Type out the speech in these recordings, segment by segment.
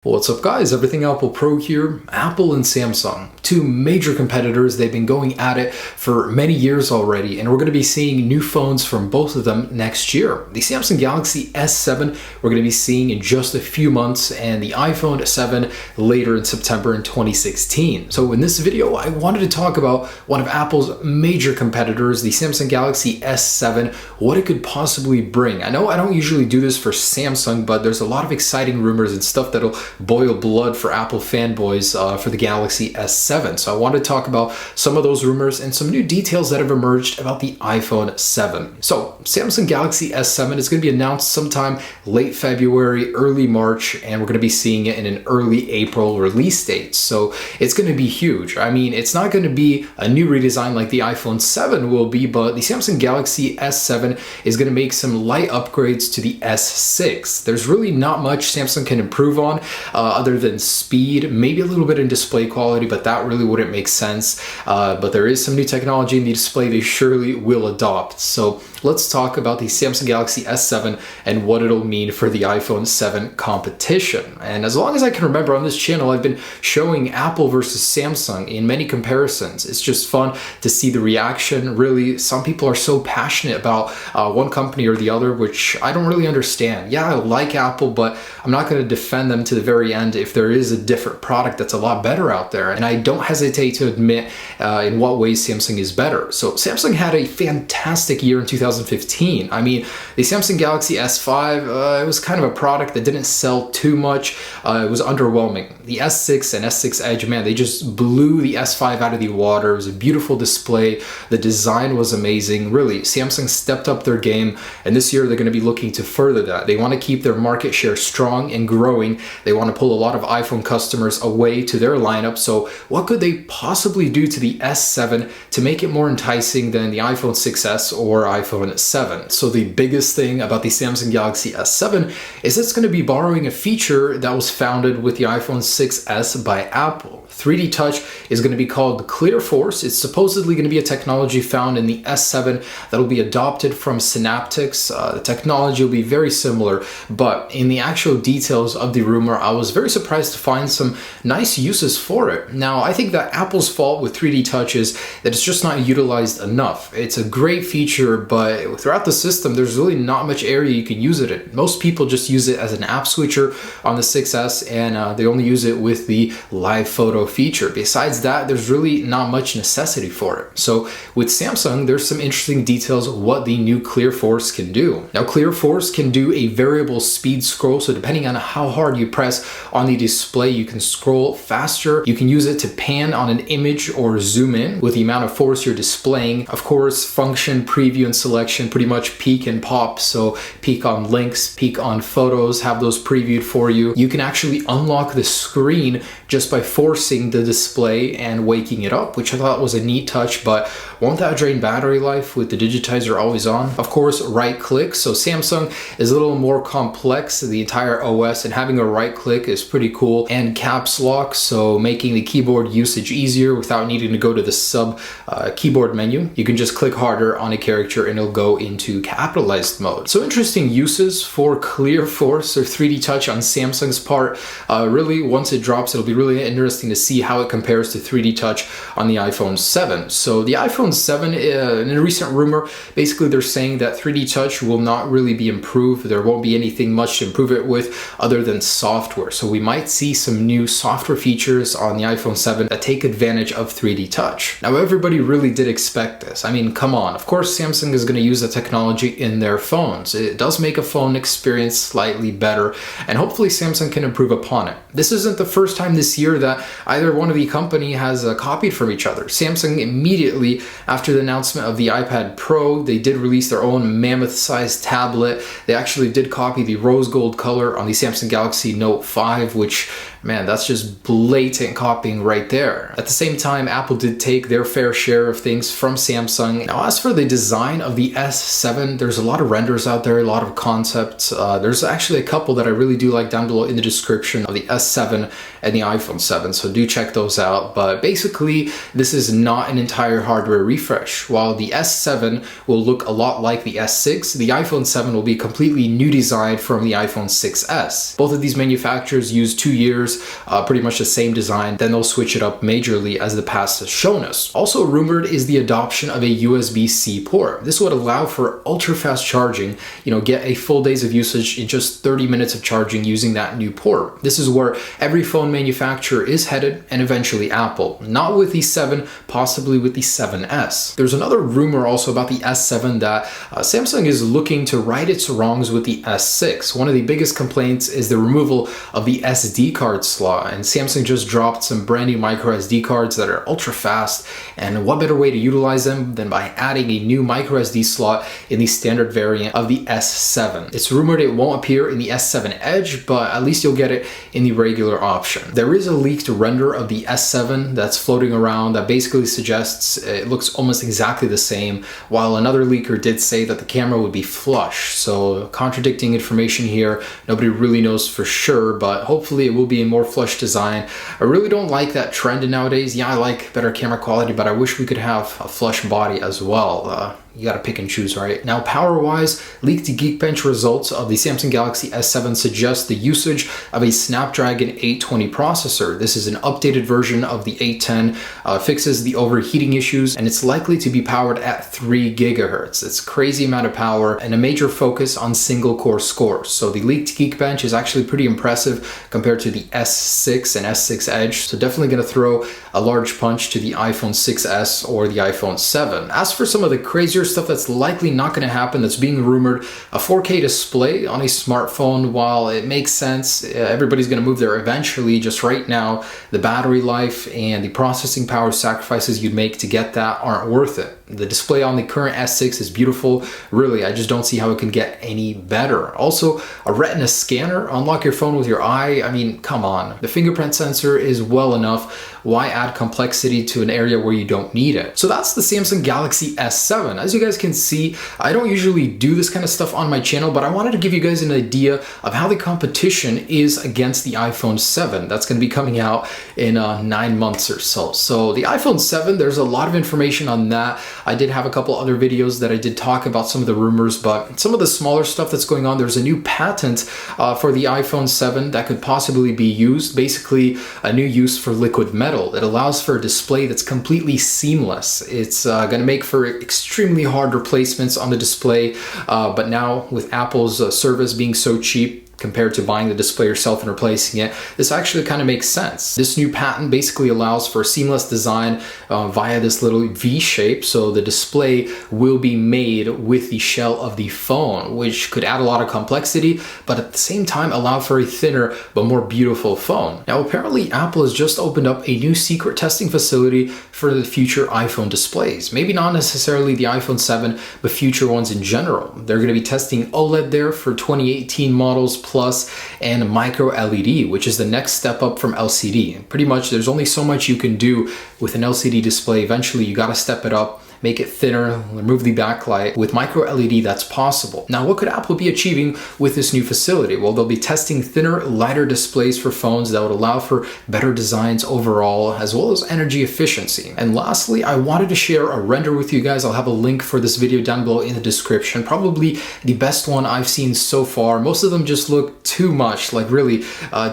What's up guys, Everything Apple Pro here. Apple and Samsung, two major competitors. They've been going at it for many years already, and we're going to be seeing new phones from both of them next year. The Samsung Galaxy S7 we're going to be seeing in just a few months, and the iPhone 7 later in September in 2016. So in this video, I wanted to talk about one of Apple's major competitors, the Samsung Galaxy S7, what it could possibly bring. I know I don't usually do this for Samsung, but there's a lot of exciting rumors and stuff that'll boil blood for Apple fanboys for the Galaxy S7. So I want to talk about some of those rumors and some new details that have emerged about the iPhone 7. So Samsung Galaxy S7 is going to be announced sometime late February, early March, and we're going to be seeing it in an early April release date. So it's going to be huge. I mean, it's not going to be a new redesign like the iPhone 7 will be, but the Samsung Galaxy S7 is going to make some light upgrades to the S6. There's really not much Samsung can improve on other than speed, maybe a little bit in display quality, but that really wouldn't make sense. But there is some new technology in the display they surely will adopt. So let's talk about the Samsung Galaxy S7 and what it'll mean for the iPhone 7 competition. And as long as I can remember on this channel, I've been showing Apple versus Samsung in many comparisons. It's just fun to see the reaction. Really, some people are so passionate about one company or the other, which I don't really understand. Yeah, I like Apple, but I'm not going to defend them to the very end if there is a different product that's a lot better out there. And I don't hesitate to admit in what ways Samsung is better. So Samsung had a fantastic year in 2015. I mean, the Samsung Galaxy S5, it was kind of a product that didn't sell too much. It was underwhelming. The S6 and S6 Edge, man, they just blew the S5 out of the water. It was a beautiful display. The design was amazing. Really, Samsung stepped up their game, and this year they're going to be looking to further that. They want to keep their market share strong and growing. They want to pull a lot of iPhone customers away to their lineup. So what could they possibly do to the S7 to make it more enticing than the iPhone 6s or iPhone 7? So the biggest thing about the Samsung Galaxy S7 is it's going to be borrowing a feature that was founded with the iPhone 6s by Apple. 3D Touch is going to be called Clear Force. It's supposedly going to be a technology found in the S7 that will be adopted from Synaptics. The technology will be very similar, but in the actual details of the rumor, I was very surprised to find some nice uses for it. Now, I think that Apple's fault with 3D Touch is that it's just not utilized enough. It's a great feature, but throughout the system, there's really not much area you can use it in. Most people just use it as an app switcher on the 6S, and they only use it with the live photo feature. Besides that, there's really not much necessity for it. So with Samsung, there's some interesting details of what the new Clear Force can do. Now, Clear Force can do a variable speed scroll, so depending on how hard you press on the display, you can scroll faster. You can use it to pan on an image or zoom in with the amount of force you're displaying. Of course, function, preview, and selection, pretty much peek and pop. So peek on links, peek on photos, have those previewed for you. You can actually unlock the screen just by forcing the display and waking it up, which I thought was a neat touch, but won't that drain battery life with the digitizer always on? Of course, right click. So Samsung is a little more complex, the entire OS, and having a right click is pretty cool. And caps lock, so making the keyboard usage easier without needing to go to the sub keyboard menu. You can just click harder on a character and it'll go into capitalized mode. So interesting uses for Clear Force or 3D Touch on Samsung's part. Really, once it drops, it'll be really interesting to see how it compares to 3D Touch on the iPhone 7. So the iPhone 7, in a recent rumor, basically they're saying that 3D Touch will not really be improved. There won't be anything much to improve it with other than software. So we might see some new software features on the iPhone 7 that take advantage of 3D Touch. Now, everybody really did expect this. I mean, come on. Of course, Samsung is going to use the technology in their phones. It does make a phone experience slightly better, and hopefully Samsung can improve upon it. This isn't the first time this year that either one of the company has copied from each other. Samsung immediately after the announcement of the iPad Pro, they did release their own mammoth-sized tablet. They actually did copy the rose gold color on the Samsung Galaxy Note 5, which, man, that's just blatant copying right there. At the same time, Apple did take their fair share of things from Samsung. Now, as for the design of the the S7, there's a lot of renders out there, a lot of concepts. There's actually a couple that I really do like down below in the description of the S7 and the iPhone 7, so do check those out. But basically, this is not an entire hardware refresh. While the S7 will look a lot like the S6, the iPhone 7 will be a completely new design from the iPhone 6s. Both of these manufacturers use 2 years, pretty much the same design, then they'll switch it up majorly as the past has shown us. Also rumored is the adoption of a USB-C port. This would allow for ultra-fast charging, get a full days of usage in just 30 minutes of charging using that new port. This is where every phone manufacturer is headed, and eventually Apple. Not with the 7, possibly with the 7S. There's another rumor also about the S7 that Samsung is looking to right its wrongs with the S6. One of the biggest complaints is the removal of the SD card slot, and Samsung just dropped some brand new micro SD cards that are ultra fast, and what better way to utilize them than by adding a new micro SD slot in the standard variant of the S7. It's rumored it won't appear in the S7 Edge, but at least you'll get it in the regular option. There is a leaked render of the S7 that's floating around that basically suggests it looks almost exactly the same, while another leaker did say that the camera would be flush. So contradicting information here, nobody really knows for sure, but hopefully it will be a more flush design. I really don't like that trend nowadays. Yeah, I like better camera quality, but I wish we could have a flush body as well. You gotta pick and choose, right? Now, power-wise, leaked Geekbench results of the Samsung Galaxy S7 suggest the usage of a Snapdragon 820 processor. This is an updated version of the 810, fixes the overheating issues, and it's likely to be powered at 3 gigahertz. It's a crazy amount of power and a major focus on single-core scores. So the leaked Geekbench is actually pretty impressive compared to the S6 and S6 Edge. So definitely gonna throw a large punch to the iPhone 6s or the iPhone 7. As for some of the crazier stuff that's likely not going to happen, that's being rumored, a 4K display on a smartphone. While it makes sense, everybody's going to move there eventually. Just right now, the battery life and the processing power sacrifices you'd make to get that aren't worth it. The display on the current S6 is beautiful. Really, I just don't see how it can get any better. Also, a retina scanner, unlock your phone with your eye. I mean, come on. The fingerprint sensor is well enough. Why add complexity to an area where you don't need it? So that's the Samsung Galaxy S7. As you guys can see, I don't usually do this kind of stuff on my channel, but I wanted to give you guys an idea of how the competition is against the iPhone 7. That's going to be coming out in 9 months or so. So the iPhone 7, there's a lot of information on that. I did have a couple other videos that I did talk about some of the rumors, but some of the smaller stuff that's going on, there's a new patent for the iPhone 7 that could possibly be used. Basically, a new use for liquid metal. It allows for a display that's completely seamless. It's going to make for extremely hard replacements on the display, but now with Apple's service being so cheap compared to buying the display yourself and replacing it, this actually kind of makes sense. This new patent basically allows for a seamless design via this little V shape, so the display will be made with the shell of the phone, which could add a lot of complexity, but at the same time allow for a thinner but more beautiful phone. Now, apparently Apple has just opened up a new secret testing facility for the future iPhone displays. Maybe not necessarily the iPhone 7, but future ones in general. They're going to be testing OLED there for 2018 models Plus and micro LED, which is the next step up from LCD. Pretty much there's only so much you can do with an LCD display. Eventually you got to step it up, make it thinner, remove the backlight. With micro LED, that's possible. Now, what could Apple be achieving with this new facility? Well, they'll be testing thinner, lighter displays for phones that would allow for better designs overall, as well as energy efficiency. And lastly, I wanted to share a render with you guys. I'll have a link for this video down below in the description. Probably the best one I've seen so far. Most of them just look too much, like really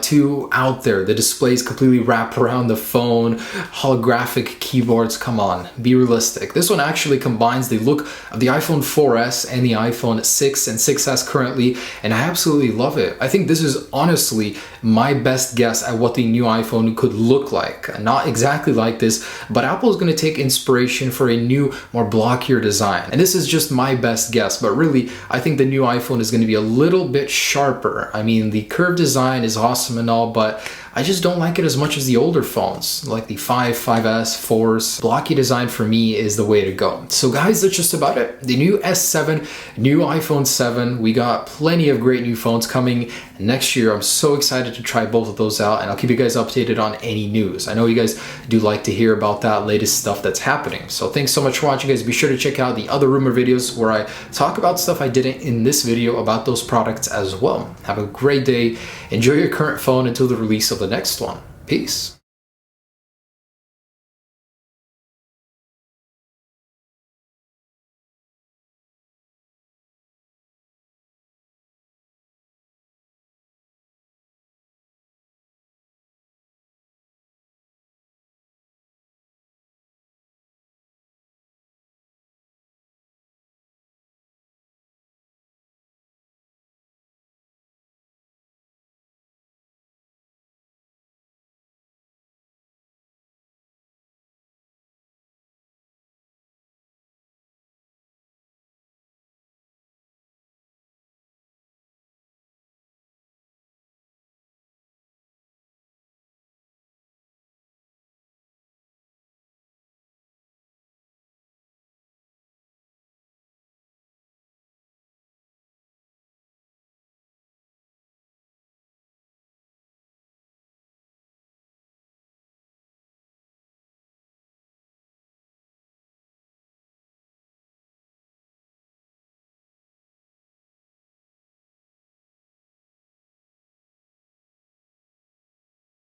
too out there. The displays completely wrap around the phone, holographic keyboards. Come on, be realistic. This one actually combines the look of the iPhone 4S and the iPhone 6 and 6S currently, and I absolutely love it. I think this is honestly my best guess at what the new iPhone could look like. Not exactly like this, but Apple is going to take inspiration for a new, more blockier design. And this is just my best guess, but really, I think the new iPhone is going to be a little bit sharper. I mean, the curved design is awesome and all, but I just don't like it as much as the older phones, like the 5, 5S, 4s. Blocky design for me is the way to go. So guys, that's just about it. The new S7, new iPhone 7. We got plenty of great new phones coming next year. I'm so excited to try both of those out, and I'll keep you guys updated on any news. I know you guys do like to hear about that latest stuff that's happening. So thanks so much for watching, guys. Be sure to check out the other rumor videos where I talk about stuff I didn't in this video about those products as well. Have a great day. Enjoy your current phone until the release of the next one. Peace.